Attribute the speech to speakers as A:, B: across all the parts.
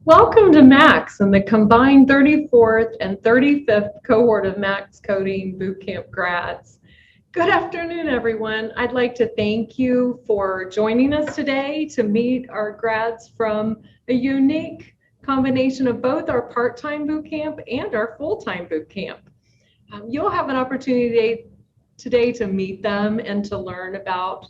A: Welcome to Max and the combined 34th and 35th cohort of Max Coding Bootcamp grads. Good afternoon, everyone. I'd like to thank you for joining us today to meet our grads from a unique combination of both our part-time bootcamp and our full-time bootcamp. You'll have an opportunity today to meet them and to learn about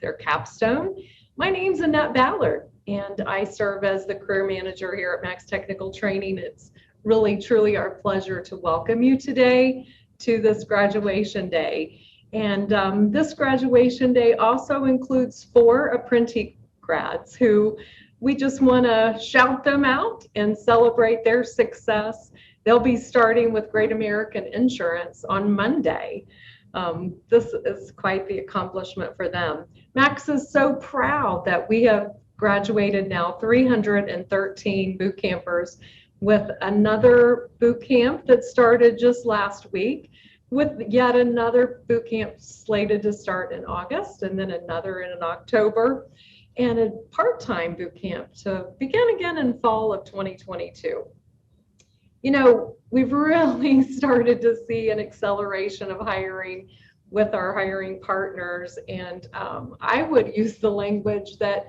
A: their capstone. My name's Annette Ballard, and I serve as the career manager here at Max Technical Training. It's really, truly our pleasure to welcome you today to this graduation day. And this graduation day also includes 4 Apprenti grads who we just want to shout them out and celebrate their success. They'll be starting with Great American Insurance on Monday. This is quite the accomplishment for them. Max is so proud that we have graduated now 313 boot campers, with another boot camp that started just last week, with yet another boot camp slated to start in August, and then another in October, and a part-time boot camp to begin again in fall of 2022. You know, we've really started to see an acceleration of hiring with our hiring partners, and I would use the language that,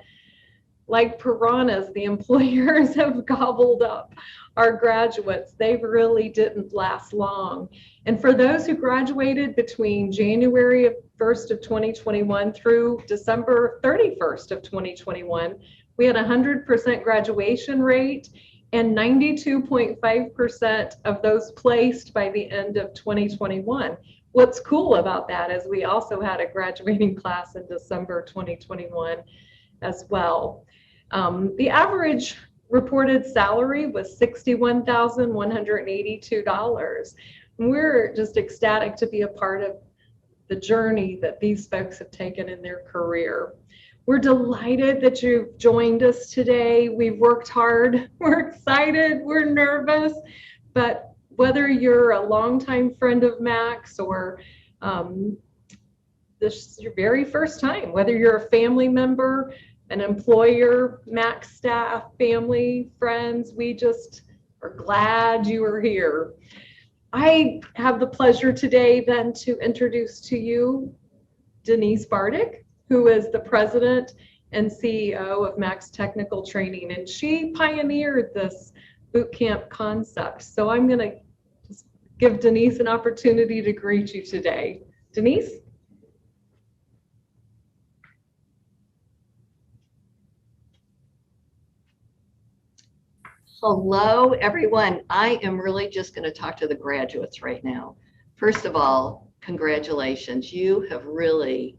A: like piranhas, the employers have gobbled up our graduates. They really didn't last long. And for those who graduated between January 1st of 2021 through December 31st of 2021, we had a 100% graduation rate, and 92.5% of those placed by the end of 2021. What's cool about that is we also had a graduating class in December 2021 as well. The average reported salary was $61,182. We're just ecstatic to be a part of the journey that these folks have taken in their career. We're delighted that you've joined us today. We've worked hard. We're excited. We're nervous. But whether you're a longtime friend of Max or this is your very first time, whether you're a family member, an employer, Max staff, family, friends, we just are glad you are here. I have the pleasure today then to introduce to you Denise Bardick, who is the president and CEO of Max Technical Training, and she pioneered this bootcamp concept. So I'm going to just give Denise an opportunity to greet you today. Denise?
B: Hello, everyone. I am really just going to talk to the graduates right now. First of all, congratulations. You have really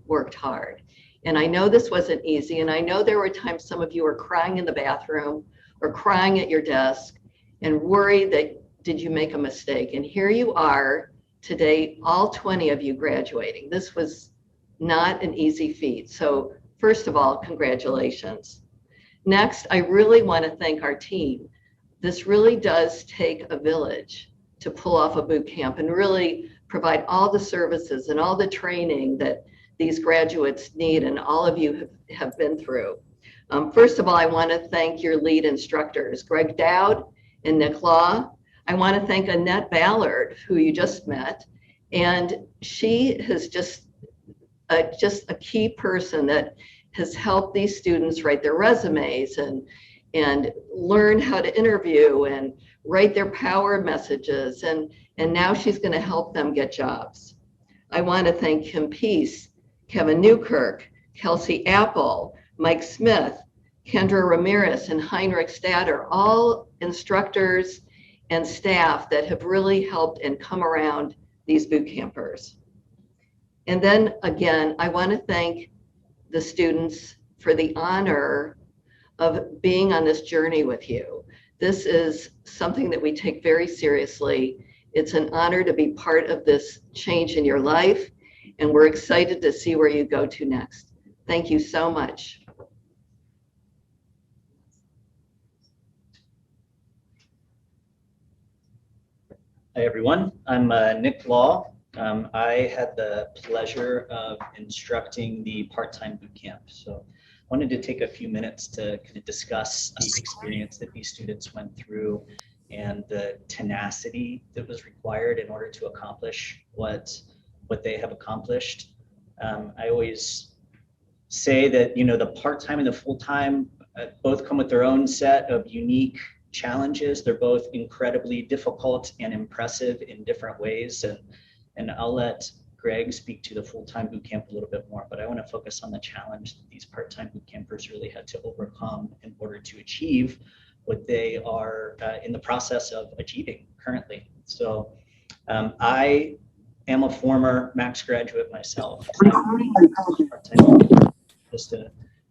B: worked hard. And I know this wasn't easy. And I know there were times some of you were crying in the bathroom or crying at your desk and worried that did you make a mistake? And here you are today, all 20 of you graduating. This was not an easy feat. So first of all, congratulations. Next, I really want to thank our team. This really does take a village to pull off a boot camp and really provide all the services and all the training that these graduates need and all of you have been through. First of all, I want to thank your lead instructors, Greg Dowd and Nick Law. I want to thank Annette Ballard, who you just met, and she is just a key person that has helped these students write their resumes and learn how to interview and write their power messages, and now she's going to help them get jobs. I want to thank Kim Peace, Kevin Newkirk, Kelsey Apple, Mike Smith, Kendra Ramirez, and Heinrich Statter, all instructors and staff that have really helped and come around these boot campers. And then again, I want to thank the students for the honor of being on this journey with you. This is something that we take very seriously. It's an honor to be part of this change in your life, and we're excited to see where you go to next. Thank you so much.
C: Hi, everyone. I'm Nick Law. I had the pleasure of instructing the part-time bootcamp. So wanted to take a few minutes to kind of discuss the experience that these students went through and the tenacity that was required in order to accomplish what they have accomplished. I always say that, the part-time and the full-time both come with their own set of unique challenges. They're both incredibly difficult and impressive in different ways. And I'll let Greg speak to the full-time bootcamp a little bit more, but I want to focus on the challenge that these part-time bootcampers really had to overcome in order to achieve what they are in the process of achieving currently. So I am a former Max graduate myself.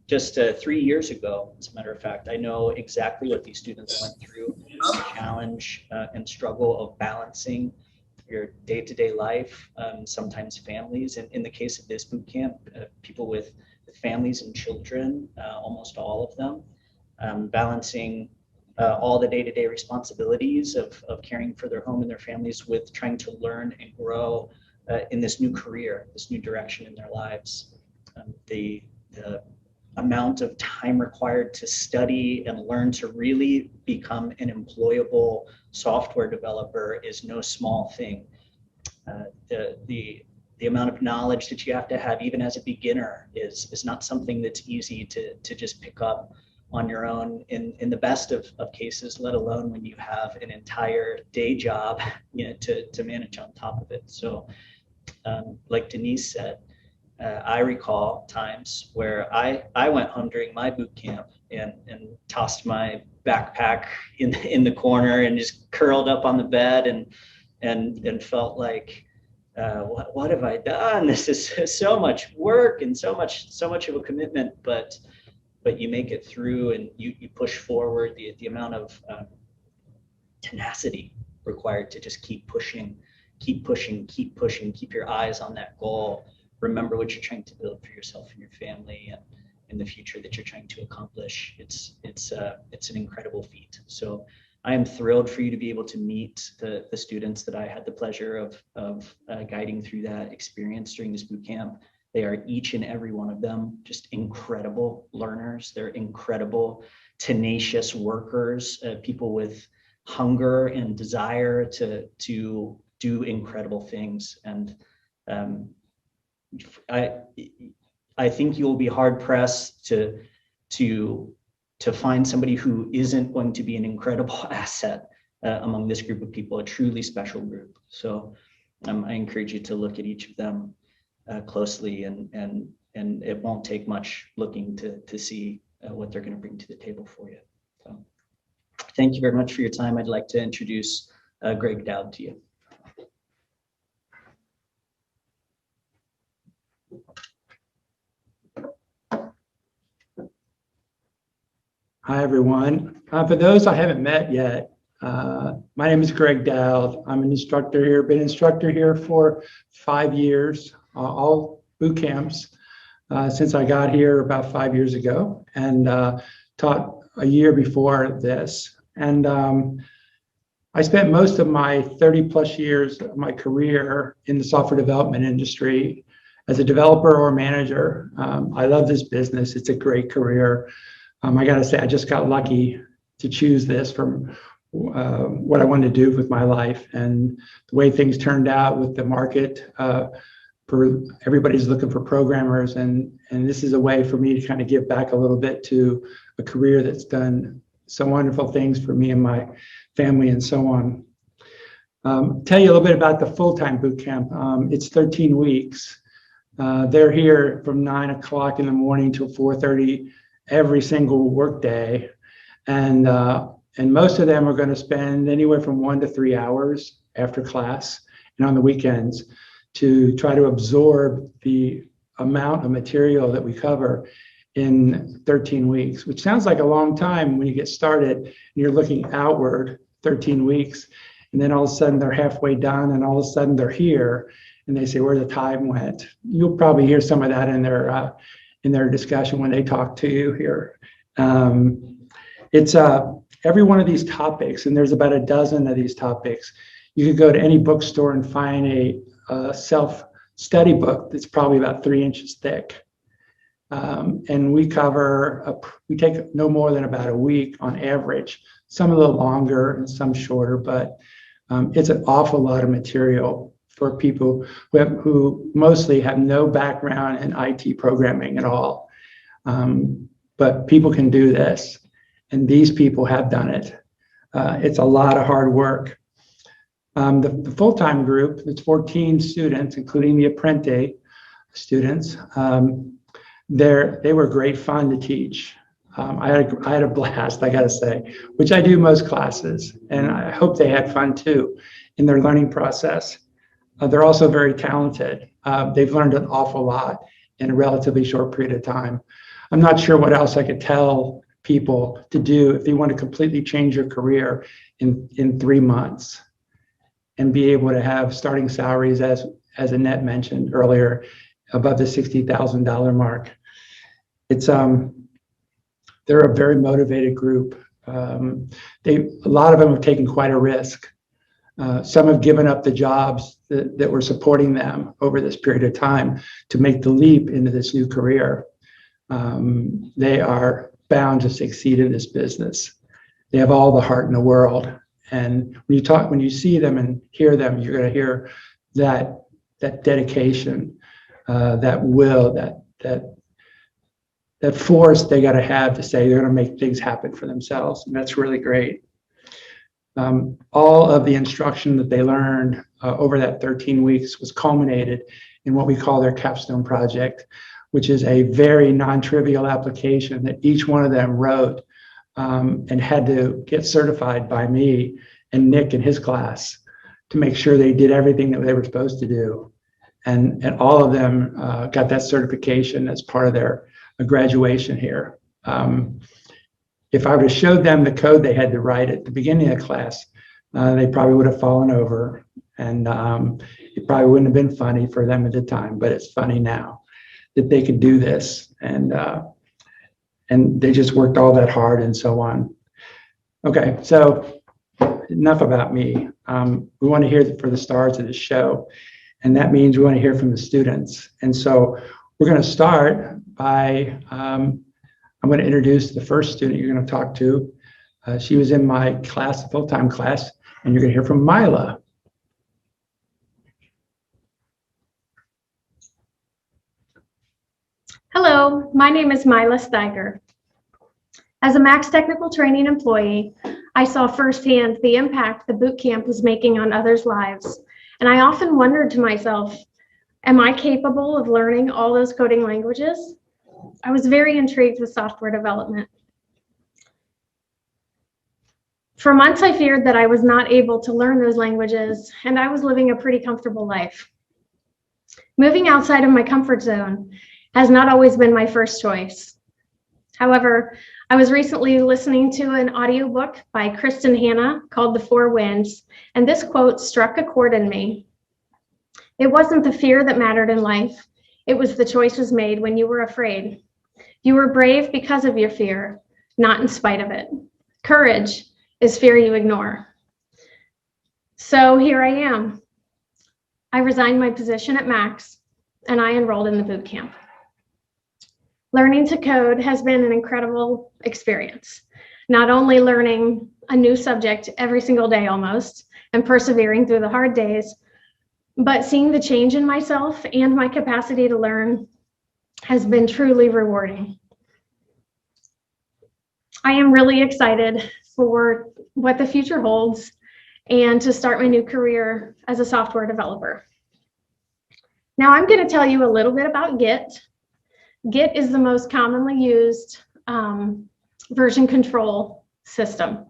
C: Just 3 years ago, as a matter of fact. I know exactly what these students went through, the challenge and struggle of balancing your day-to-day life, sometimes families. And in the case of this boot camp, people with families and children, almost all of them, balancing all the day-to-day responsibilities of caring for their home and their families with trying to learn and grow in this new career, this new direction in their lives. The amount of time required to study and learn to really become an employable software developer is no small thing. The amount of knowledge that you have to have even as a beginner is not something that's easy to just pick up on your own in the best of cases, let alone when you have an entire day job to manage on top of it. So like Denise said, I recall times where I went home during my boot camp and tossed my backpack in the corner and just curled up on the bed and felt like, what have I done? This is so much work and so much of a commitment, but you make it through and you push forward. The amount of tenacity required to just keep pushing, keep your eyes on that goal. Remember what you're trying to build for yourself and your family and in the future that you're trying to accomplish. It's an incredible feat. So I am thrilled for you to be able to meet the students that I had the pleasure of guiding through that experience during this boot camp. They are each and every one of them just incredible learners. They're incredible, tenacious workers, people with hunger and desire to do incredible things. And I think you'll be hard pressed to find somebody who isn't going to be an incredible asset among this group of people, a truly special group. So I encourage you to look at each of them closely, and it won't take much looking to see what they're going to bring to the table for you. So thank you very much for your time. I'd like to introduce Greg Dowd to you.
D: Hi, everyone. For those I haven't met yet, my name is Greg Dowd. I'm an instructor here, been instructor here for 5 years, all boot camps since I got here about 5 years ago, and taught a year before this. And I spent most of my 30 plus years of my career in the software development industry as a developer or manager. I love this business. It's a great career. I got to say, I just got lucky to choose this from what I wanted to do with my life, and the way things turned out with the market. Everybody's looking for programmers, and this is a way for me to kind of give back a little bit to a career that's done some wonderful things for me and my family and so on. Tell you a little bit about the full-time boot camp. It's 13 weeks. They're here from 9 o'clock in the morning till 4:30 every single work day, and most of them are going to spend anywhere from 1 to 3 hours after class and on the weekends to try to absorb the amount of material that we cover in 13 weeks, which sounds like a long time when you get started and you're looking outward. 13 weeks, and then all of a sudden they're halfway done, and all of a sudden they're here and they say where the time went. You'll probably hear some of that in their discussion when they talk to you here. It's every one of these topics, and there's about a dozen of these topics. You could go to any bookstore and find a self-study book that's probably about 3 inches thick. And we take no more than about a week on average, some a little longer and some shorter, but it's an awful lot of material for people who mostly have no background in IT programming at all. But people can do this, and these people have done it. It's a lot of hard work. The full-time group, it's 14 students, including the Apprenti students. They were great fun to teach. I had a blast, I gotta say, which I do most classes, and I hope they had fun too in their learning process. They're also very talented. They've learned an awful lot in a relatively short period of time. I'm not sure what else I could tell people to do if they want to completely change your career in 3 months and be able to have starting salaries, as Annette mentioned earlier, above the $60,000 mark. They're a very motivated group. A lot of them have taken quite a risk. Some have given up the jobs that were supporting them over this period of time to make the leap into this new career. They are bound to succeed in this business. They have all the heart in the world. And when you see them and hear them, you're going to hear that dedication, that will, that force they got to have to say they're going to make things happen for themselves. And that's really great. All of the instruction that they learned over that 13 weeks was culminated in what we call their capstone project, which is a very non-trivial application that each one of them wrote and had to get certified by me and Nick in his class to make sure they did everything that they were supposed to do. And all of them got that certification as part of their graduation here. If I would have showed them the code they had to write at the beginning of the class, they probably would have fallen over, and it probably wouldn't have been funny for them at the time, but it's funny now that they could do this, and they just worked all that hard and so on. Okay, so enough about me. We want to hear for the stars of the show, and that means we want to hear from the students. And so we're going to start by, I'm going to introduce the first student you're going to talk to. She was in my class, the full-time class, and you're going to hear from Mila.
E: Hello, my name is Mila Steiger. As a Max Technical Training employee, I saw firsthand the impact the boot camp was making on others' lives. And I often wondered to myself, am I capable of learning all those coding languages? I was very intrigued with software development. For months, I feared that I was not able to learn those languages, and I was living a pretty comfortable life. Moving outside of my comfort zone has not always been my first choice. However, I was recently listening to an audiobook by Kristen Hanna called The Four Winds, and this quote struck a chord in me. It wasn't the fear that mattered in life. It was the choices made when you were afraid. You were brave because of your fear, not in spite of it. Courage is fear you ignore. So here I am. I resigned my position at Max, and I enrolled in the boot camp. Learning to code has been an incredible experience. Not only learning a new subject every single day almost, and persevering through the hard days, but seeing the change in myself and my capacity to learn has been truly rewarding. I am really excited for what the future holds and to start my new career as a software developer. Now I'm going to tell you a little bit about Git. Git is the most commonly used version control system.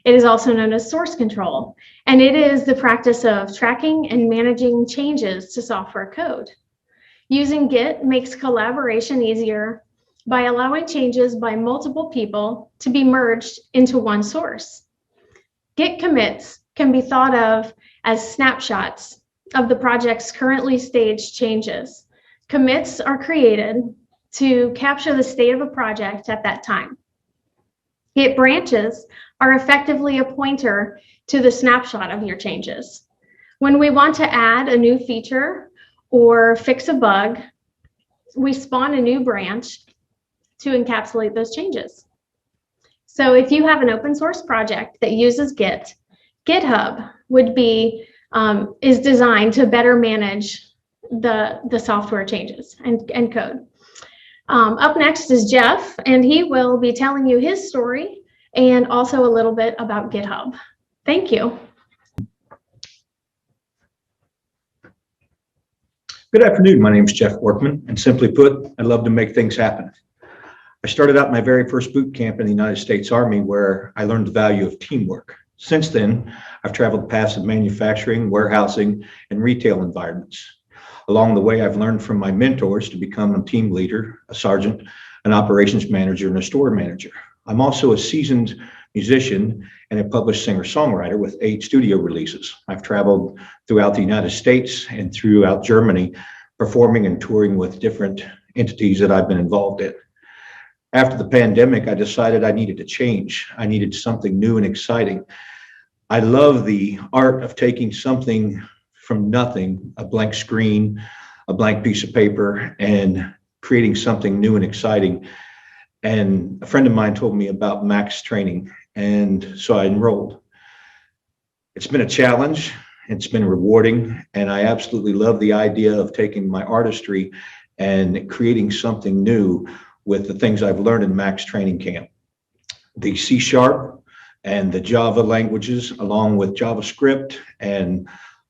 E: It is also known as source control, and it is the practice of tracking and managing changes to software code. Using Git makes collaboration easier by allowing changes by multiple people to be merged into one source. Git commits can be thought of as snapshots of the project's currently staged changes. Commits are created to capture the state of a project at that time. Git branches are effectively a pointer to the snapshot of your changes. When we want to add a new feature or fix a bug, we spawn a new branch to encapsulate those changes. So if you have an open source project that uses Git, GitHub would be is designed to better manage the software changes and code. Up next is Jeff, and he will be telling you his story and also a little bit about GitHub. Thank you.
F: Good afternoon. My name is Jeff Workman, and simply put, I love to make things happen. I started out my very first boot camp in the United States Army, where I learned the value of teamwork. Since then, I've traveled paths of manufacturing, warehousing, and retail environments. Along the way, I've learned from my mentors to become a team leader, a sergeant, an operations manager, and a store manager. I'm also a seasoned musician and a published singer-songwriter with 8 studio releases. I've traveled throughout the United States and throughout Germany, performing and touring with different entities that I've been involved in. After the pandemic, I decided I needed to change. I needed something new and exciting. I love the art of taking something from nothing, a blank screen, a blank piece of paper, and creating something new and exciting. And a friend of mine told me about Max training, and so I enrolled. It's been a challenge, it's been rewarding, and I absolutely love the idea of taking my artistry and creating something new with the things I've learned in Max Training Camp. The C# and the Java languages, along with JavaScript and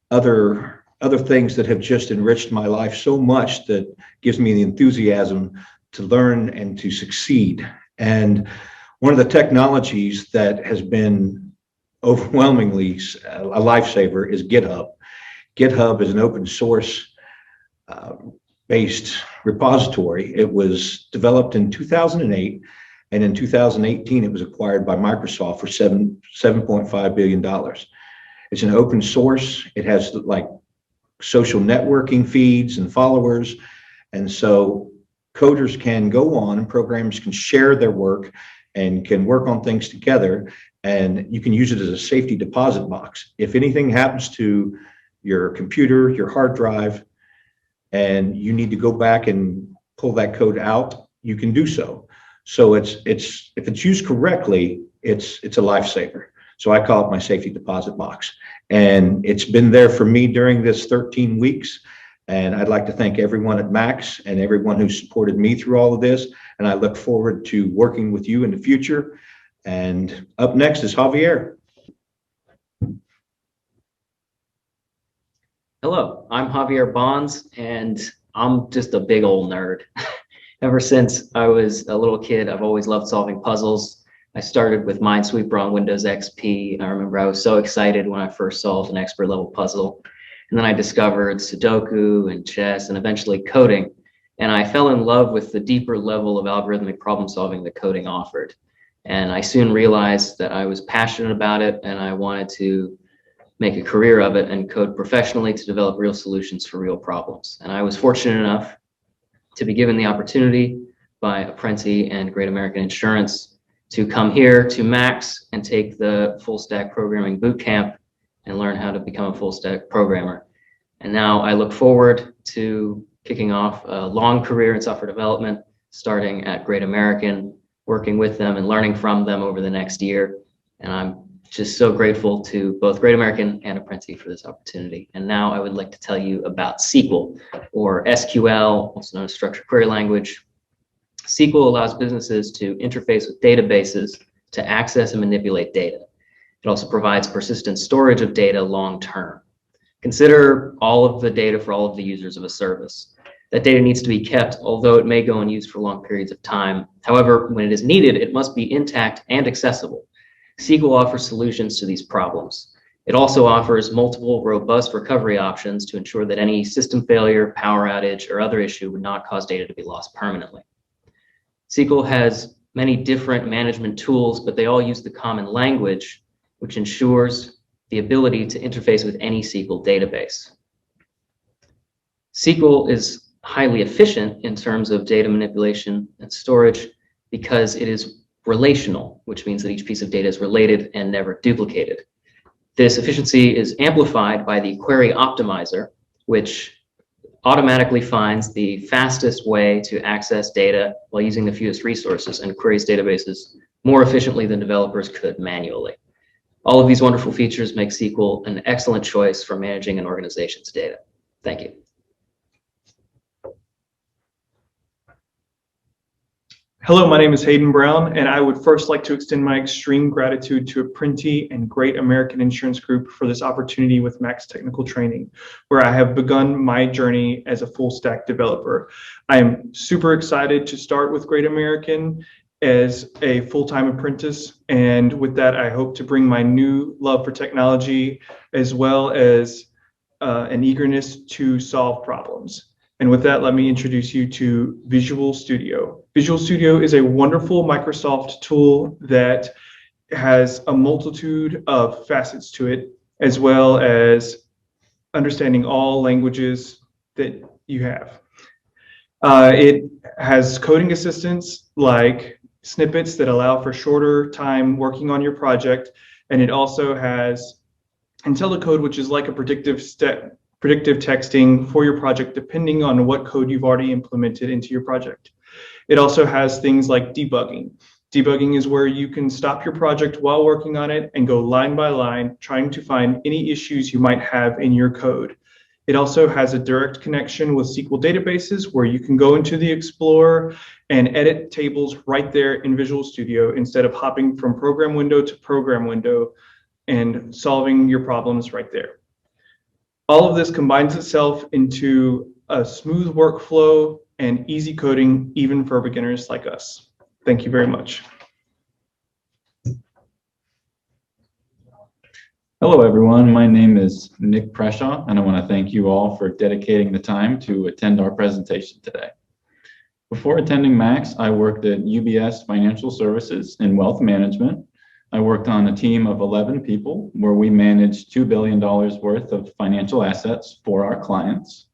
F: other things that have just enriched my life so much that gives me the enthusiasm to learn and to succeed. And one of the technologies that has been overwhelmingly a lifesaver is GitHub. GitHub is an open source based repository. It was developed in 2008, and in 2018 it was acquired by Microsoft for $7.5 billion. It's an open source. It has like social networking feeds and followers, and so coders can go on and programmers can share their work and can work on things together, and you can use it as a safety deposit box. If anything happens to your computer, your hard drive, and you need to go back and pull that code out, you can do so. So if it's used correctly, it's a lifesaver. So I call it my safety deposit box. And it's been there for me during this 13 weeks. And I'd like to thank everyone at Max and everyone who supported me through all of this. And I look forward to working with you in the future. And up next is Javier.
G: Hello, I'm Javier Bonds, and I'm just a big old nerd. Ever since I was a little kid, I've always loved solving puzzles. I started with Minesweeper on Windows XP, and I remember I was so excited when I first solved an expert level puzzle. And then I discovered Sudoku and chess and eventually coding. And I fell in love with the deeper level of algorithmic problem solving that coding offered. And I soon realized that I was passionate about it, and I wanted to make a career of it and code professionally to develop real solutions for real problems. And I was fortunate enough to be given the opportunity by Apprenti and Great American Insurance to come here to Max and take the full stack programming bootcamp and learn how to become a full stack programmer. And now I look forward to kicking off a long career in software development, starting at Great American, working with them and learning from them over the next year. And I'm just so grateful to both Great American and Apprenti for this opportunity. And now I would like to tell you about SQL, or SQL, also known as Structured Query Language. SQL allows businesses to interface with databases to access and manipulate data. It also provides persistent storage of data long-term. Consider all of the data for all of the users of a service. That data needs to be kept, although it may go unused for long periods of time. However, when it is needed, it must be intact and accessible. SQL offers solutions to these problems. It also offers multiple robust recovery options to ensure that any system failure, power outage, or other issue would not cause data to be lost permanently. SQL has many different management tools, but they all use the common language, which ensures the ability to interface with any SQL database. SQL is highly efficient in terms of data manipulation and storage because it is relational, which means that each piece of data is related and never duplicated. This efficiency is amplified by the query optimizer, which automatically finds the fastest way to access data while using the fewest resources and queries databases more efficiently than developers could manually. All of these wonderful features make SQL an excellent choice for managing an organization's data. Thank you.
H: Hello, my name is Hayden Brown, and I would first like to extend my extreme gratitude to Apprenti and Great American Insurance Group for this opportunity with Max Technical Training, where I have begun my journey as a full stack developer. I am super excited to start with Great American as a full-time apprentice, and with that, I hope to bring my new love for technology as well as an eagerness to solve problems. And with that, let me introduce you to Visual Studio. Visual Studio is a wonderful Microsoft tool that has a multitude of facets to it, as well as understanding all languages that you have. It has coding assistance like snippets that allow for shorter time working on your project. And it also has IntelliCode, which is like a predictive texting for your project, depending on what code you've already implemented into your project. It also has things like debugging. Debugging is where you can stop your project while working on it and go line by line, trying to find any issues you might have in your code. It also has a direct connection with SQL databases where you can go into the Explorer and edit tables right there in Visual Studio instead of hopping from program window to program window and solving your problems right there. All of this combines itself into a smooth workflow and easy coding, even for beginners like us. Thank you very much.
I: Hello, everyone. My name is Nick Presha, and I want to thank you all for dedicating the time to attend our presentation today. Before attending Max, I worked at UBS Financial Services in wealth management. I worked on a team of 11 people where we managed $2 billion worth of financial assets for our clients.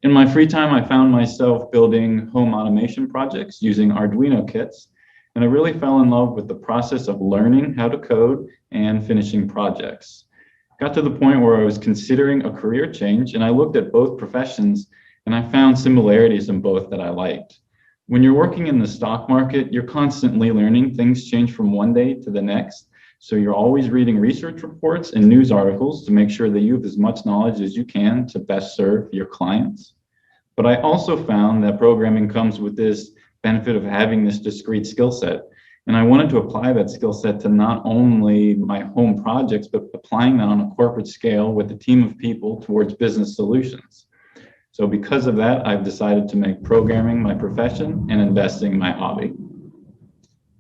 I: In my free time, I found myself building home automation projects using Arduino kits, and I really fell in love with the process of learning how to code and finishing projects. Got to the point where I was considering a career change, and I looked at both professions, and I found similarities in both that I liked. When you're working in the stock market, you're constantly learning. Things change from one day to the next. So you're always reading research reports and news articles to make sure that you have as much knowledge as you can to best serve your clients. But I also found that programming comes with this benefit of having this discrete skill set. And I wanted to apply that skill set to not only my home projects, but applying that on a corporate scale with a team of people towards business solutions. So because of that, I've decided to make programming my profession and investing my hobby.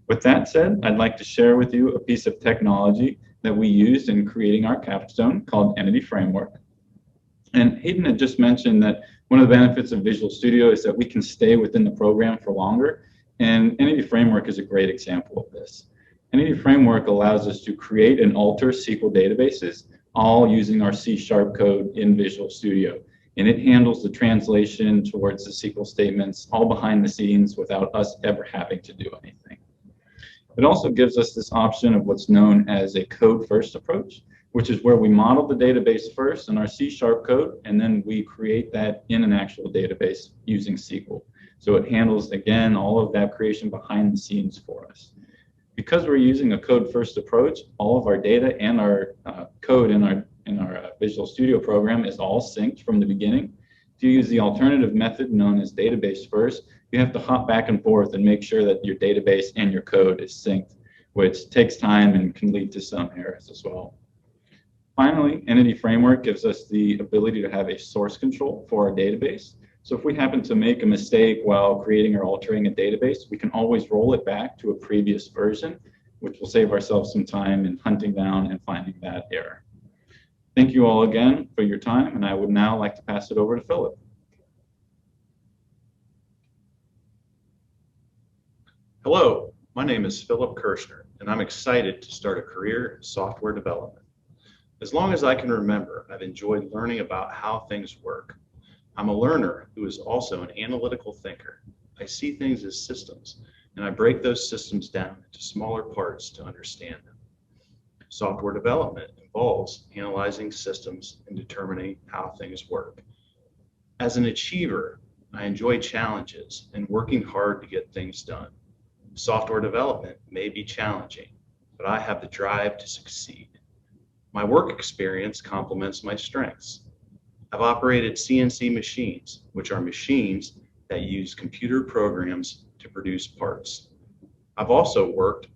I: With that said, I'd like to share with you a piece of technology that we used in creating our capstone called Entity Framework. And Hayden had just mentioned that one of the benefits of Visual Studio is that we can stay within the program for longer. And Entity Framework is a great example of this. Entity Framework allows us to create and alter SQL databases, all using our C# code in Visual Studio. And it handles the translation towards the SQL statements all behind the scenes without us ever having to do anything. It also gives us this option of what's known as a code-first approach, which is where we model the database first in our C# code, and then we create that in an actual database using SQL. So it handles, again, all of that creation behind the scenes for us. Because we're using a code-first approach, all of our data and our code in our Visual Studio program is all synced from the beginning. If you use the alternative method known as database first, you have to hop back and forth and make sure that your database and your code is synced, which takes time and can lead to some errors as well. Finally, Entity Framework gives us the ability to have a source control for our database. So if we happen to make a mistake while creating or altering a database, we can always roll it back to a previous version, which will save ourselves some time in hunting down and finding that error. Thank you all again for your time, and I would now like to pass it over to Phillip.
J: Hello, my name is Phillip Kirschner, and I'm excited to start a career in software development. As long as I can remember, I've enjoyed learning about how things work. I'm a learner who is also an analytical thinker. I see things as systems, and I break those systems down into smaller parts to understand them. Software development involves analyzing systems and determining how things work. As an achiever, I enjoy challenges and working hard to get things done. Software development may be challenging, but I have the drive to succeed. My work experience complements my strengths. I've operated CNC machines, which are machines that use computer programs to produce parts. I've also worked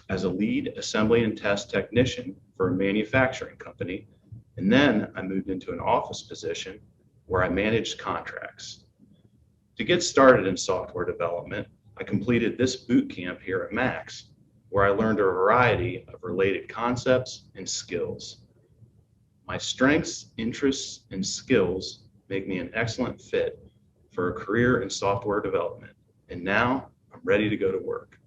J: as a lead assembly and test technician for a manufacturing company, and then I moved into an office position where I managed contracts. To get started in software development, I completed this boot camp here at Max, where I learned a variety of related concepts and skills. My strengths, interests, and skills make me an excellent fit for a career in software development, and now I'm ready to go to work.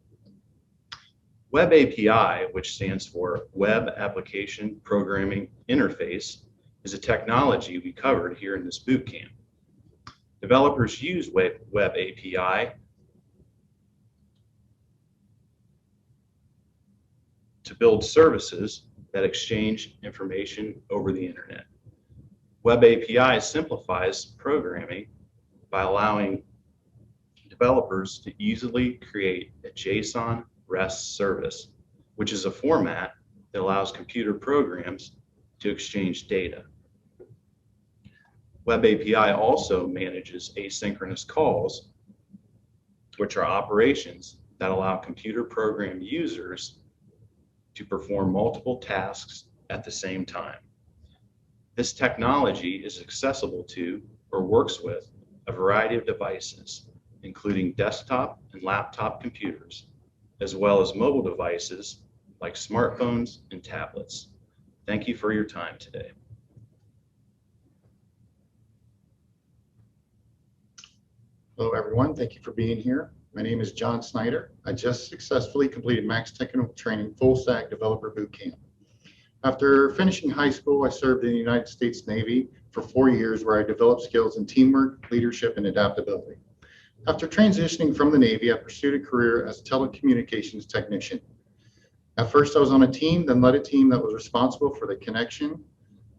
J: Web API, which stands for Web Application Programming Interface, is a technology we covered here in this boot camp. Developers use Web API to build services that exchange information over the internet. Web API simplifies programming by allowing developers to easily create a JSON REST service, which is a format that allows computer programs to exchange data. Web API also manages asynchronous calls, which are operations that allow computer program users to perform multiple tasks at the same time. This technology is accessible to or works with a variety of devices, including desktop and laptop computers, as well as mobile devices like smartphones and tablets. Thank you for your time today.
K: Hello, everyone. Thank you for being here. My name is John Snyder. I just successfully completed Max Technical Training Full Stack Developer Bootcamp. After finishing high school, I served in the United States Navy for 4 years, where I developed skills in teamwork, leadership, and adaptability. After transitioning from the Navy, I pursued a career as a telecommunications technician. At first, I was on a team, then led a team that was responsible for the connection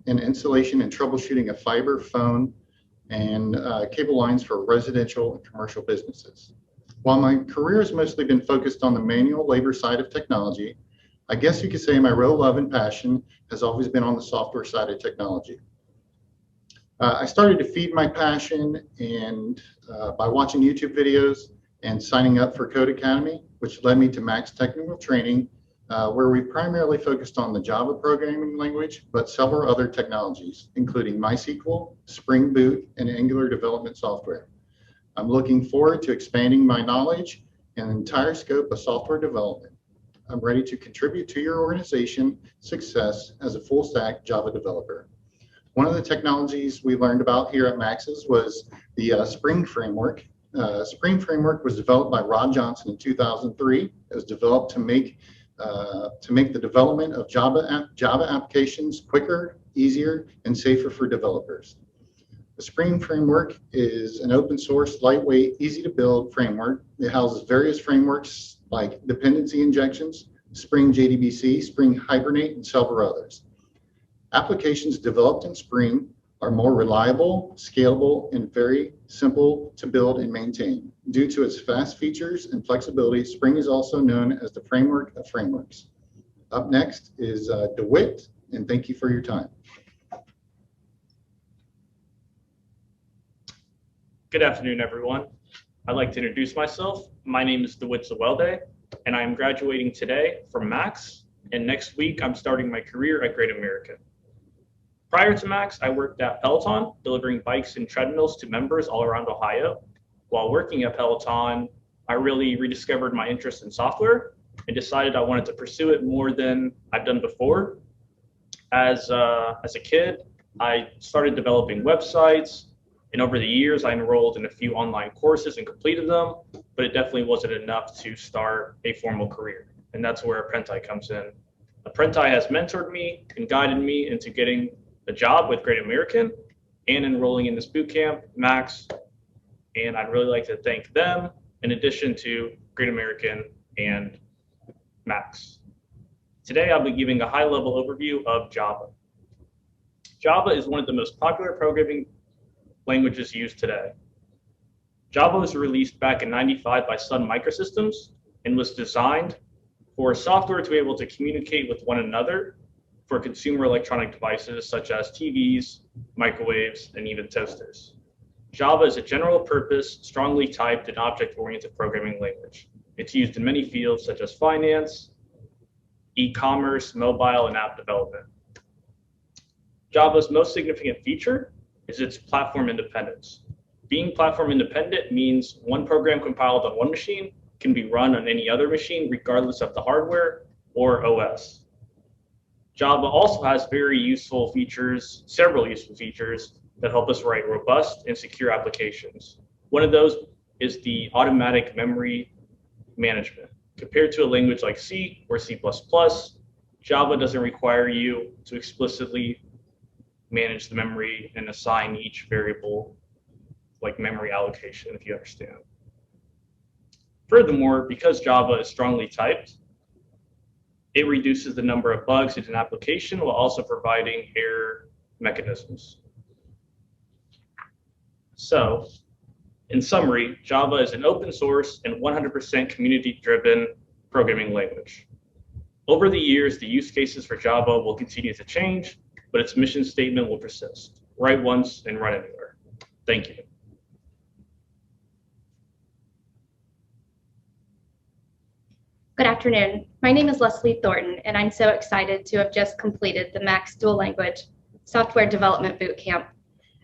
K: and installation and troubleshooting of fiber, phone, and cable lines for residential and commercial businesses. While my career has mostly been focused on the manual labor side of technology, I guess you could say my real love and passion has always been on the software side of technology. I started to feed my passion and by watching YouTube videos and signing up for Code Academy, which led me to Max Technical Training, where we primarily focused on the Java programming language, but several other technologies, including MySQL, Spring Boot, and Angular development software. I'm looking forward to expanding my knowledge and the entire scope of software development. I'm ready to contribute to your organization success as a full stack Java developer. One of the technologies we learned about here at Max's was the Spring Framework. Spring Framework was developed by Rod Johnson in 2003. It was developed to make the development of Java applications quicker, easier, and safer for developers. The Spring Framework is an open source, lightweight, easy to build framework. It houses various frameworks like dependency injections, Spring JDBC, Spring Hibernate, and several others. Applications developed in Spring are more reliable, scalable, and very simple to build and maintain. Due to its fast features and flexibility, Spring is also known as the framework of frameworks. Up next is DeWitt, and thank you for your time.
H: Good afternoon, everyone. I'd like to introduce myself. My name is Derrick Zawelde, and I am graduating today from Max, and next week I'm starting my career at Great American. Prior to Max, I worked at Peloton, delivering bikes and treadmills to members all around Ohio. While working at Peloton, I really rediscovered my interest in software and decided I wanted to pursue it more than I've done before. As a kid, I started developing websites, and over the years, I enrolled in a few online courses and completed them, but it definitely wasn't enough to start a formal career. And that's where Apprenti comes in. Apprenti has mentored me and guided me into getting a job with Great American and enrolling in this boot camp, Max. And I'd really like to thank them in addition to Great American and Max. Today, I'll be giving a high-level overview of Java. Java is one of the most popular programming
L: languages used today. Java was released back in '95 by Sun Microsystems and was designed for software to be able to communicate with one another for consumer electronic devices such as TVs, microwaves, and even toasters. Java is a general purpose, strongly typed and object-oriented programming language. It's used in many fields such as finance, e-commerce, mobile, and app development. Java's most significant feature is its platform independence. Being platform independent means one program compiled on one machine can be run on any other machine regardless of the hardware or OS. Java also has very useful features, several useful features that help us write robust and secure applications. One of those is the automatic memory management. Compared to a language like C or C++, Java doesn't require you to explicitly manage the memory and assign each variable like memory allocation, if you understand. Furthermore, because Java is strongly typed, it reduces the number of bugs in an application while also providing error mechanisms. So, in summary, Java is an open source and 100% community-driven programming language. Over the years, the use cases for Java will continue to change, but its mission statement will persist. Write once and run anywhere. Thank you.
M: Good afternoon. My name is Leslie Thornton, and I'm so excited to have just completed the Max Dual Language Software Development Bootcamp.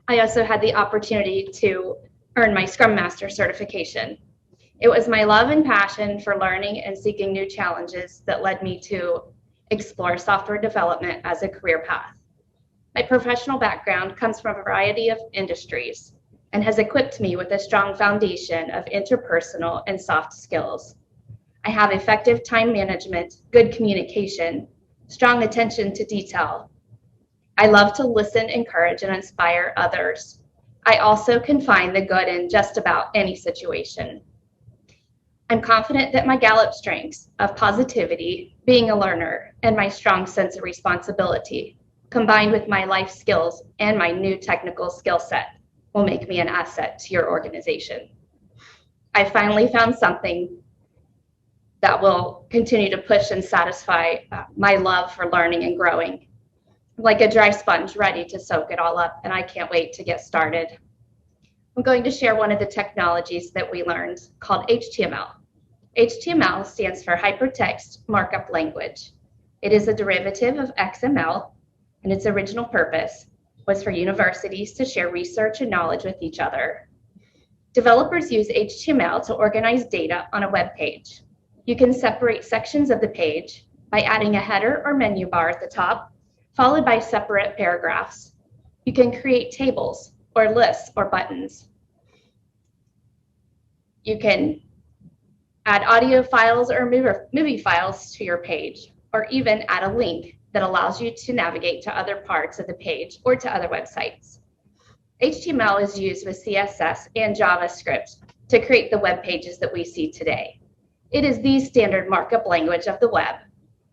M: I also had the opportunity to earn my Scrum Master certification. It was my love and passion for learning and seeking new challenges that led me to explore software development as a career path. My professional background comes from a variety of industries and has equipped me with a strong foundation of interpersonal and soft skills. I have effective time management, good communication, strong attention to detail. I love to listen, encourage, and inspire others. I also can find the good in just about any situation. I'm confident that my Gallup strengths of positivity, being a learner, and my strong sense of responsibility, combined with my life skills and my new technical skill set, will make me an asset to your organization. I finally found something that will continue to push and satisfy my love for learning and growing. Like a dry sponge ready to soak it all up, and I can't wait to get started. I'm going to share one of the technologies that we learned called HTML. HTML stands for Hypertext Markup Language. It is a derivative of XML, and its original purpose was for universities to share research and knowledge with each other. Developers use HTML to organize data on a web page. You can separate sections of the page by adding a header or menu bar at the top, followed by separate paragraphs. You can create tables or lists or buttons. You can add audio files or movie files to your page, or even add a link that allows you to navigate to other parts of the page or to other websites. HTML is used with CSS and JavaScript to create the web pages that we see today. It is the standard markup language of the web,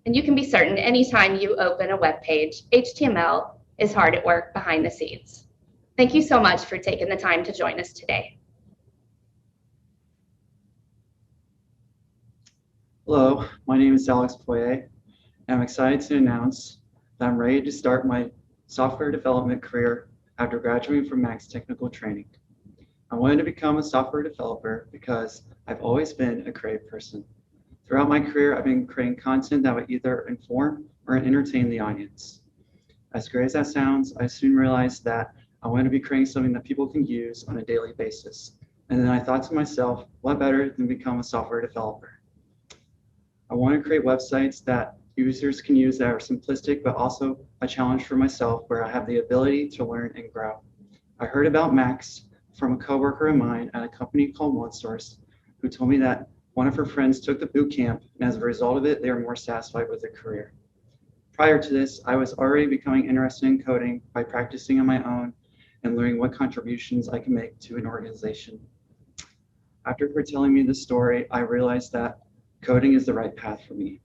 M: and you can be certain anytime you open a web page, HTML is hard at work behind the scenes. Thank you so much for taking the time to join us today.
N: Hello, my name is Alex Poirier, and I'm excited to announce that I'm ready to start my software development career after graduating from Max Technical Training. I wanted to become a software developer because I've always been a creative person. Throughout my career, I've been creating content that would either inform or entertain the audience. As great as that sounds, I soon realized that I wanted to be creating something that people can use on a daily basis. And then I thought to myself, what better than become a software developer? I want to create websites that users can use that are simplistic, but also a challenge for myself where I have the ability to learn and grow. I heard about Max from a coworker of mine at a company called OneSource, who told me that one of her friends took the boot camp, and as a result of it, they were more satisfied with their career. Prior to this, I was already becoming interested in coding by practicing on my own and learning what contributions I can make to an organization. After her telling me this story, I realized that coding is the right path for me.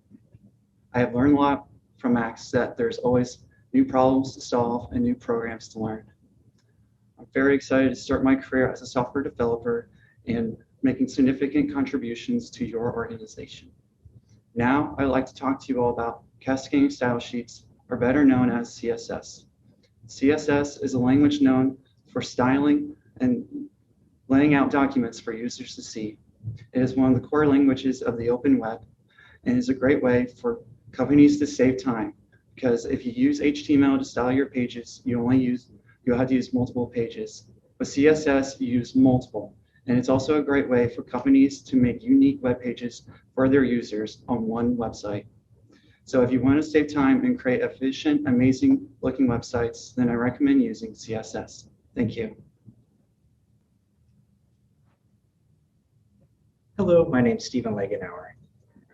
N: I have learned a lot from Max that there's always new problems to solve and new programs to learn. I'm very excited to start my career as a software developer and making significant contributions to your organization. Now, I'd like to talk to you all about cascading style sheets, or better known as CSS. CSS is a language known for styling and laying out documents for users to see. It is one of the core languages of the open web and is a great way for companies to save time, because if you use HTML to style your pages, you'll have to use multiple pages. With CSS, you use multiple. And it's also a great way for companies to make unique web pages for their users on one website. So if you want to save time and create efficient, amazing looking websites, then I recommend using CSS. Thank you.
O: Hello, my name is Stephen Legendauer.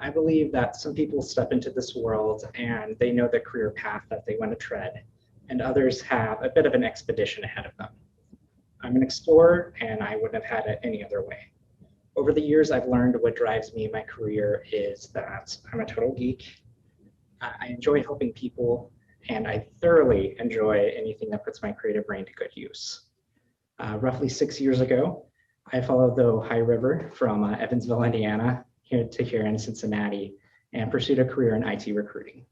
O: I believe that some people step into this world and they know the career path that they want to tread, and others have a bit of an expedition ahead of them. I'm an explorer, and I wouldn't have had it any other way. Over the years, I've learned what drives me in my career is that I'm a total geek. I enjoy helping people, and I thoroughly enjoy anything that puts my creative brain to good use. Roughly 6 years ago, I followed the Ohio River from Evansville, Indiana, here in Cincinnati, and pursued a career in IT recruiting.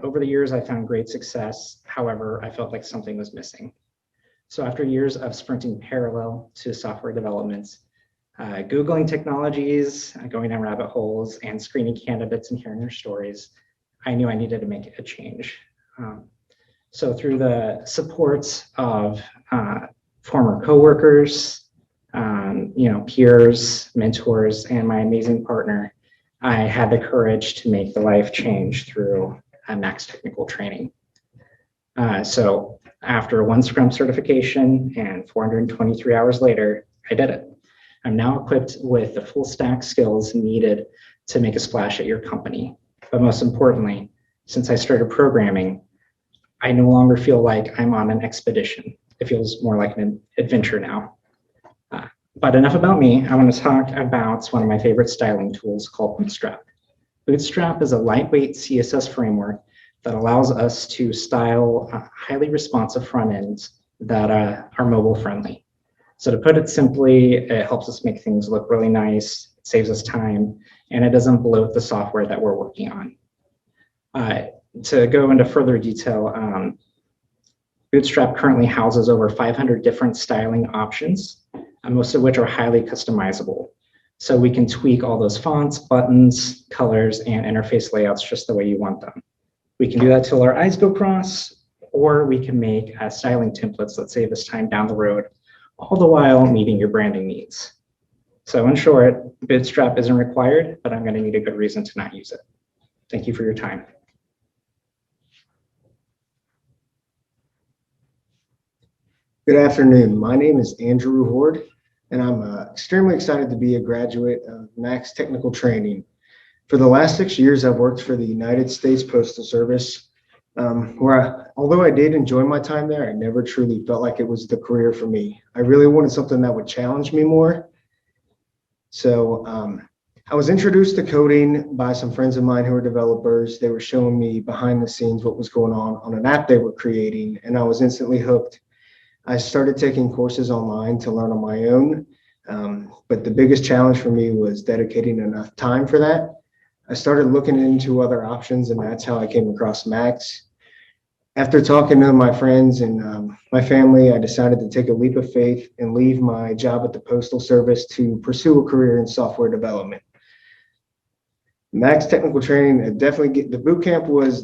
O: Over the years, I found great success. However, I felt like something was missing. So after years of sprinting parallel to software development, Googling technologies, going down rabbit holes, and screening candidates and hearing their stories, I knew I needed to make a change. So through the support of former coworkers, peers, mentors, and my amazing partner, I had the courage to make the life change through Max Technical Training. So after one Scrum certification and 423 hours later, I did it. I'm now equipped with the full stack skills needed to make a splash at your company. But most importantly, since I started programming, I no longer feel like I'm on an expedition. It feels more like an adventure now. But enough about me. I want to talk about one of my favorite styling tools called Bootstrap. Bootstrap is a lightweight CSS framework that allows us to style highly responsive front ends that are mobile friendly. So to put it simply, it helps us make things look really nice, it saves us time, and it doesn't bloat the software that we're working on. To go into further detail, Bootstrap currently houses over 500 different styling options, most of which are highly customizable. So we can tweak all those fonts, buttons, colors, and interface layouts just the way you want them. We can do that till our eyes go cross, or we can make styling templates that save us time down the road, all the while meeting your branding needs. So in short, Bootstrap isn't required, but I'm going to need a good reason to not use it. Thank you for your time.
P: Good afternoon. My name is Andrew Horde, and I'm extremely excited to be a graduate of Max Technical Training. For the last 6 years, I've worked for the United States Postal Service, although I did enjoy my time there, I never truly felt like it was the career for me. I really wanted something that would challenge me more. So I was introduced to coding by some friends of mine who are developers. They were showing me behind the scenes what was going on an app they were creating, and I was instantly hooked. I started taking courses online to learn on my own, but the biggest challenge for me was dedicating enough time for that. I started looking into other options, and that's how I came across Max. After talking to my friends and my family, I decided to take a leap of faith and leave my job at the Postal Service to pursue a career in software development. Max Technical Training, the boot camp was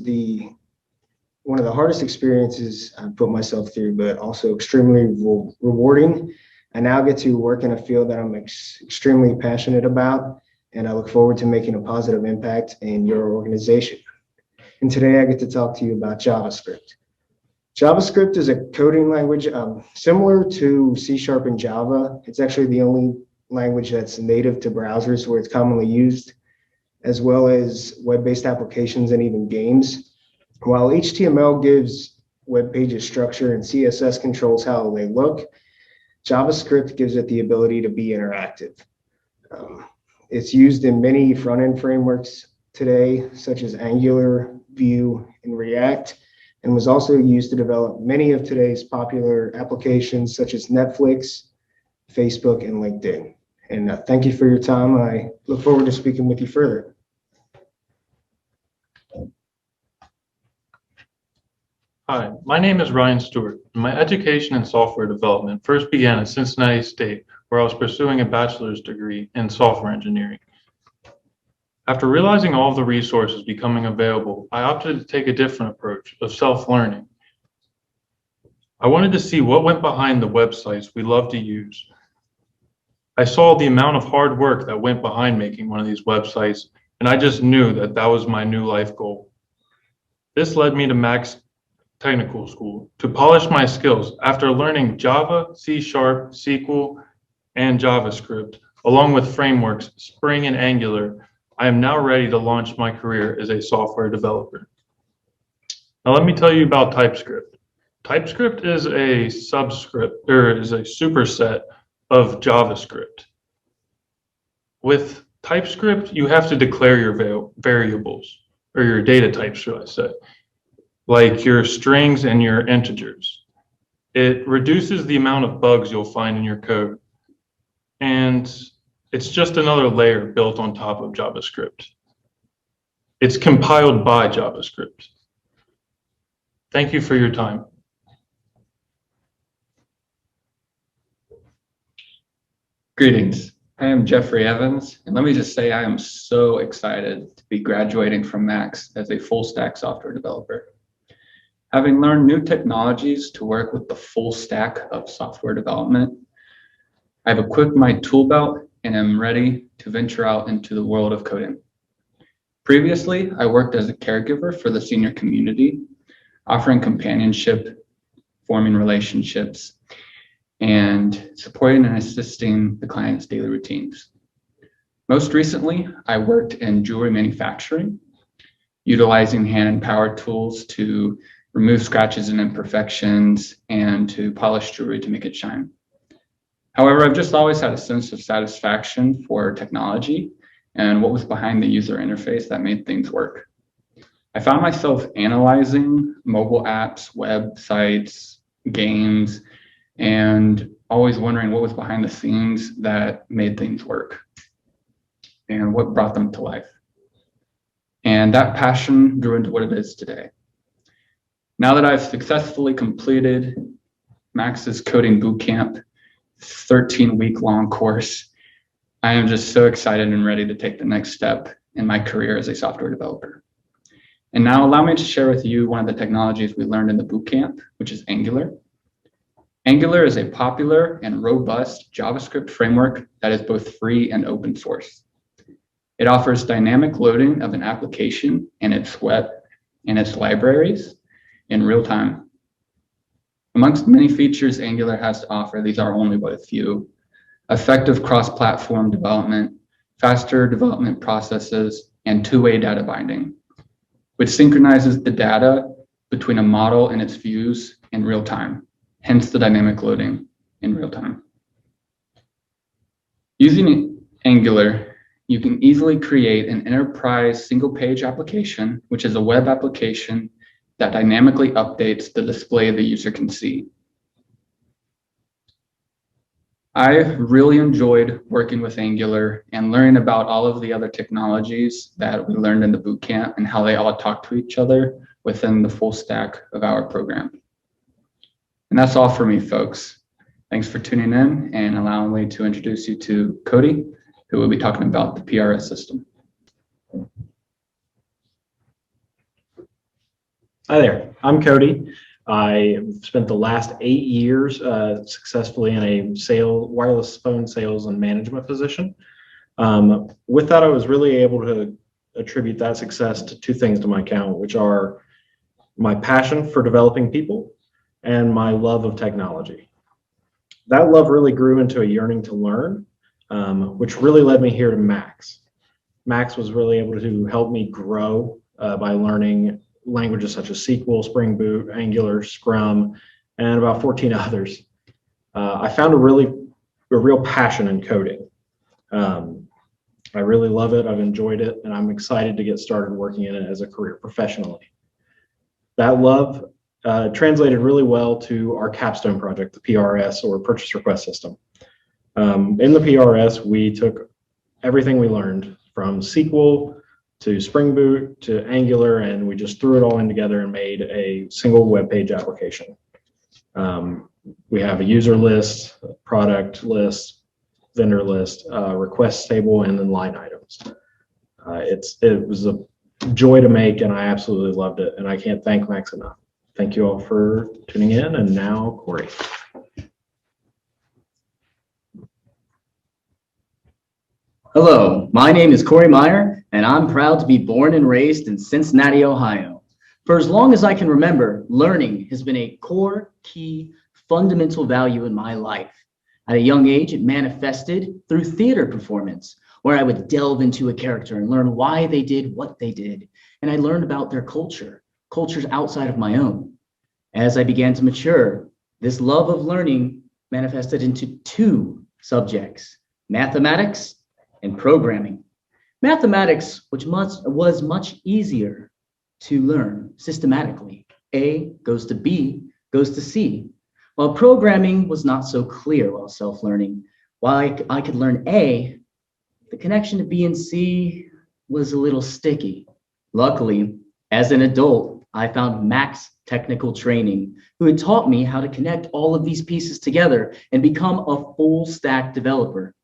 P: one of the hardest experiences I put myself through, but also extremely rewarding. I now get to work in a field that I'm extremely passionate about, and I look forward to making a positive impact in your organization. And today I get to talk to you about JavaScript. JavaScript is a coding language similar to C# and Java. It's actually the only language that's native to browsers where it's commonly used, as well as web-based applications and even games. While HTML gives web pages structure and CSS controls how they look, JavaScript gives it the ability to be interactive. It's used in many front-end frameworks today, such as Angular, Vue, and React, and was also used to develop many of today's popular applications such as Netflix, Facebook, and LinkedIn. And thank you for your time. I look forward to speaking with you further.
Q: Hi, my name is Ryan Stewart. My education in software development first began at Cincinnati State, where I was pursuing a bachelor's degree in software engineering. After realizing all of the resources becoming available, I opted to take a different approach of self-learning. I wanted to see what went behind the websites we love to use. I saw the amount of hard work that went behind making one of these websites, and I just knew that that was my new life goal. This led me to Max Technical School to polish my skills after learning Java, C#, SQL, and JavaScript, along with frameworks Spring and Angular. I am now ready to launch my career as a software developer. Now let me tell you about TypeScript. TypeScript is a subscript, or is a superset of JavaScript. With TypeScript, you have to declare your variables, or your data types, should I say, like your strings and your integers. It reduces the amount of bugs you'll find in your code. And it's just another layer built on top of JavaScript. It's compiled by JavaScript. Thank you for your time.
R: Greetings. I am Jeffrey Evans, and let me just say I am so excited to be graduating from Max as a full stack software developer. Having learned new technologies to work with the full stack of software development, I've equipped my tool belt and am ready to venture out into the world of coding. Previously, I worked as a caregiver for the senior community, offering companionship, forming relationships, and supporting and assisting the client's daily routines. Most recently, I worked in jewelry manufacturing, utilizing hand and power tools to remove scratches and imperfections and to polish jewelry to make it shine. However, I've just always had a sense of satisfaction for technology and what was behind the user interface that made things work. I found myself analyzing mobile apps, websites, games, and always wondering what was behind the scenes that made things work and what brought them to life. And that passion grew into what it is today. Now that I've successfully completed Max's Coding Bootcamp, 13-week-long course, I am just so excited and ready to take the next step in my career as a software developer. And now allow me to share with you one of the technologies we learned in the bootcamp, which is Angular. Angular is a popular and robust JavaScript framework that is both free and open source. It offers dynamic loading of an application and its web and its libraries in real time. Amongst many features Angular has to offer, these are only but a few: effective cross-platform development, faster development processes, and two-way data binding, which synchronizes the data between a model and its views in real time, hence the dynamic loading in real time. Using Angular, you can easily create an enterprise single-page application, which is a web application that dynamically updates the display the user can see. I really enjoyed working with Angular and learning about all of the other technologies that we learned in the bootcamp and how they all talk to each other within the full stack of our program. And that's all for me, folks. Thanks for tuning in and allowing me to introduce you to Cody, who will be talking about the PRS system.
S: Hi there, I'm Cody. I spent the last 8 years successfully in a wireless phone sales and management position. With that, I was really able to attribute that success to two things to my account, which are my passion for developing people and my love of technology. That love really grew into a yearning to learn, which really led me here to Max. Max was really able to help me grow by learning languages such as SQL, Spring Boot, Angular, Scrum, and about 14 others. I found a real passion in coding. I really love it, I've enjoyed it, and I'm excited to get started working in it as a career professionally. That love translated really well to our capstone project, the PRS, or Purchase Request System. In the PRS, we took everything we learned from SQL to Spring Boot to Angular, and we just threw it all in together and made a single web page application. We have a user list, a product list, vendor list, request table, and then line items. It was a joy to make, and I absolutely loved it, and I can't thank Max enough. Thank you all for tuning in, and now Corey.
T: Hello, my name is Corey Meyer, and I'm proud to be born and raised in Cincinnati, Ohio. For as long as I can remember, learning has been a core, key, fundamental value in my life. At a young age, it manifested through theater performance, where I would delve into a character and learn why they did what they did. And I learned about their cultures outside of my own. As I began to mature, this love of learning manifested into two subjects, mathematics and programming. Mathematics, which was much easier to learn systematically. A goes to B, goes to C. While programming was not so clear while self-learning. While I could learn A, the connection to B and C was a little sticky. Luckily, as an adult, I found Max Technical Training, who had taught me how to connect all of these pieces together and become a full stack developer.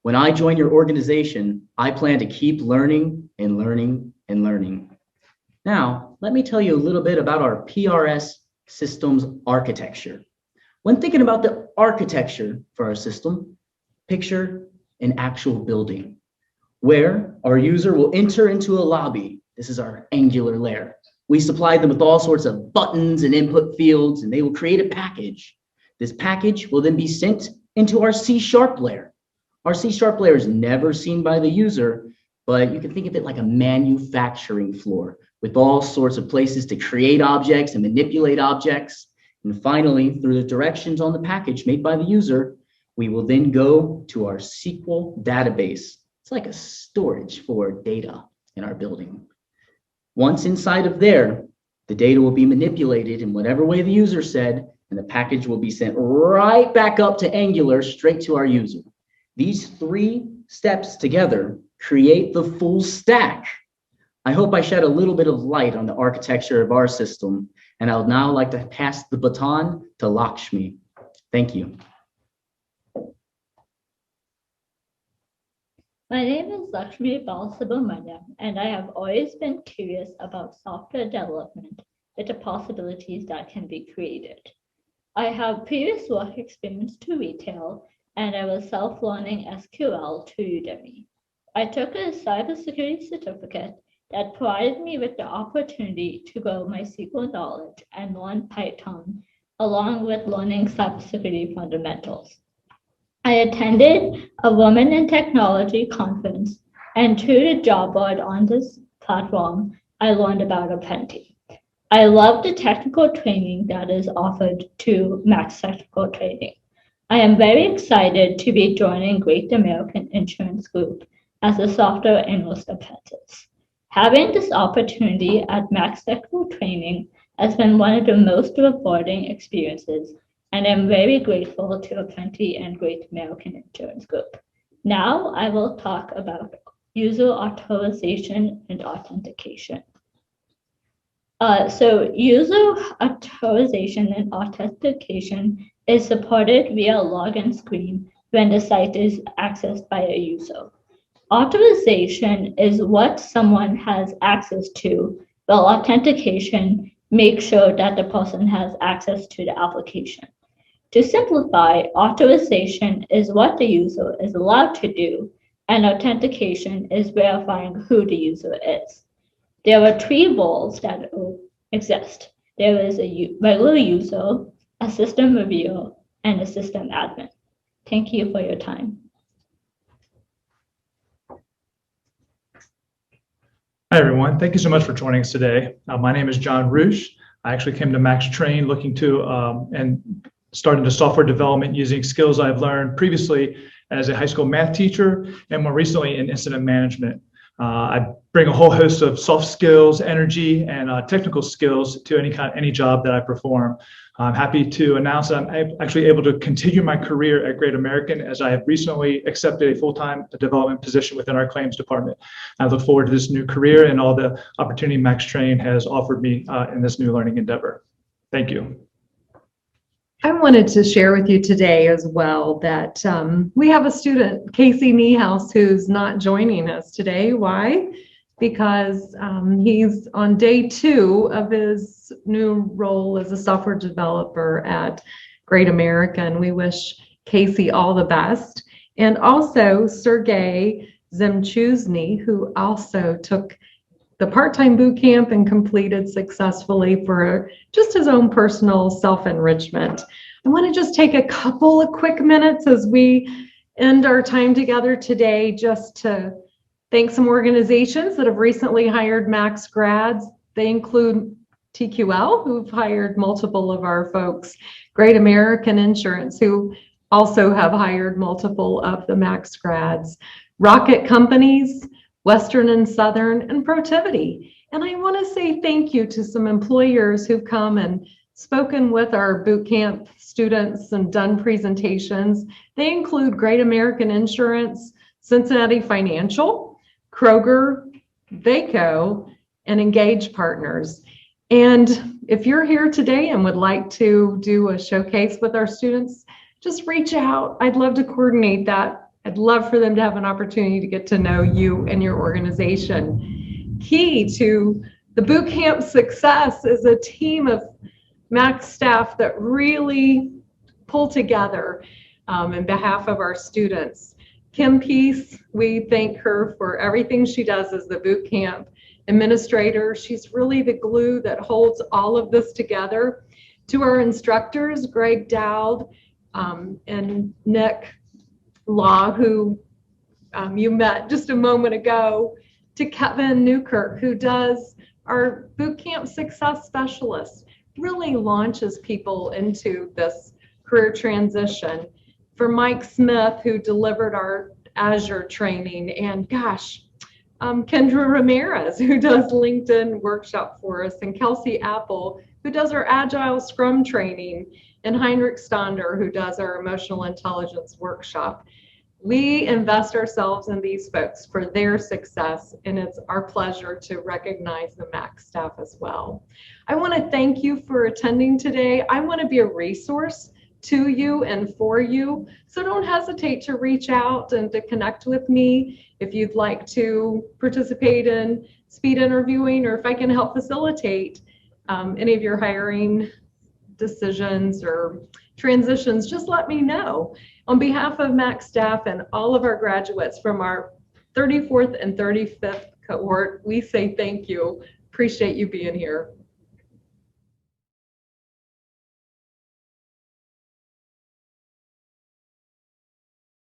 T: When I join your organization, I plan to keep learning and learning and learning. Now, let me tell you a little bit about our PRS systems architecture. When thinking about the architecture for our system, picture an actual building where our user will enter into a lobby. This is our Angular layer. We supply them with all sorts of buttons and input fields, and they will create a package. This package will then be sent into our C# layer. Our C# layer is never seen by the user, but you can think of it like a manufacturing floor with all sorts of places to create objects and manipulate objects. And finally, through the directions on the package made by the user, we will then go to our SQL database. It's like a storage for data in our building. Once inside of there, the data will be manipulated in whatever way the user said, and the package will be sent right back up to Angular, straight to our user. These three steps together create the full stack. I hope I shed a little bit of light on the architecture of our system, and I would now like to pass the baton to Lakshmi. Thank you.
U: My name is Lakshmi Balasubramaniam, and I have always been curious about software development with the possibilities that can be created. I have previous work experience to retail, and I was self-learning SQL to Udemy. I took a cybersecurity certificate that provided me with the opportunity to grow my SQL knowledge and learn Python, along with learning cybersecurity fundamentals. I attended a Women in Technology conference, and through the job board on this platform, I learned about Apprenti. I love the technical training that is offered to Max Technical Training. I am very excited to be joining Great American Insurance Group as a software analyst apprentice. Having this opportunity at Max Technical Training has been one of the most rewarding experiences, and I'm very grateful to Apprenti and Great American Insurance Group. Now I will talk about user authorization and authentication. So user authorization and authentication is supported via a login screen when the site is accessed by a user. Authorization is what someone has access to, while authentication makes sure that the person has access to the application. To simplify, authorization is what the user is allowed to do, and authentication is verifying who the user is. There are three roles that exist. There is a regular user, a system reviewer, and a system admin. Thank you for your time.
V: Hi, everyone. Thank you so much for joining us today. My name is John Roosh. I actually came to Max Train looking to and started into software development using skills I've learned previously as a high school math teacher and more recently in incident management. I bring a whole host of soft skills, energy, and technical skills to any job that I perform. I'm happy to announce that I'm actually able to continue my career at Great American, as I have recently accepted a full-time development position within our claims department. I look forward to this new career and all the opportunity Max Train has offered me in this new learning endeavor. Thank you.
A: I wanted to share with you today as well that we have a student, Casey Niehaus, who's not joining us today. Why? Because he's on day 2 of his new role as a software developer at Great American. We wish Casey all the best. And also Sergey Zemchuzny, who also took the part-time boot camp and completed successfully for just his own personal self-enrichment. I want to just take a couple of quick minutes as we end our time together today just to thank some organizations that have recently hired Max grads. They include TQL, who've hired multiple of our folks, Great American Insurance, who also have hired multiple of the Max grads, Rocket Companies, Western and Southern, and Protivity. And I want to say thank you to some employers who've come and spoken with our boot camp students and done presentations. They include Great American Insurance, Cincinnati Financial, Kroger, Vaco, and Engage Partners. And if you're here today and would like to do a showcase with our students, just reach out. I'd love to coordinate that. I'd love for them to have an opportunity to get to know you and your organization. Key to the boot camp success is a team of Max staff that really pull together in behalf of our students. Kim Peace, we thank her for everything she does as the boot camp administrator. She's really the glue that holds all of this together. To our instructors, Greg Dowd and Nick Law, who you met just a moment ago, to Kevin Newkirk, who does our boot camp success specialist, really launches people into this career transition. For Mike Smith, who delivered our Azure training, and gosh, Kendra Ramirez, who does LinkedIn workshop for us, and Kelsey Apple, who does our Agile Scrum training, and Heinrich Stonder, who does our emotional intelligence workshop. We invest ourselves in these folks for their success, and it's our pleasure to recognize the Max staff as well. I want to thank you for attending today. I want to be a resource to you and for you, so don't hesitate to reach out and to connect with me if you'd like to participate in speed interviewing, or if I can help facilitate any of your hiring decisions or transitions. Just let me know. On behalf of Max staff and all of our graduates from our 34th and 35th cohort, we say thank you. Appreciate you being here.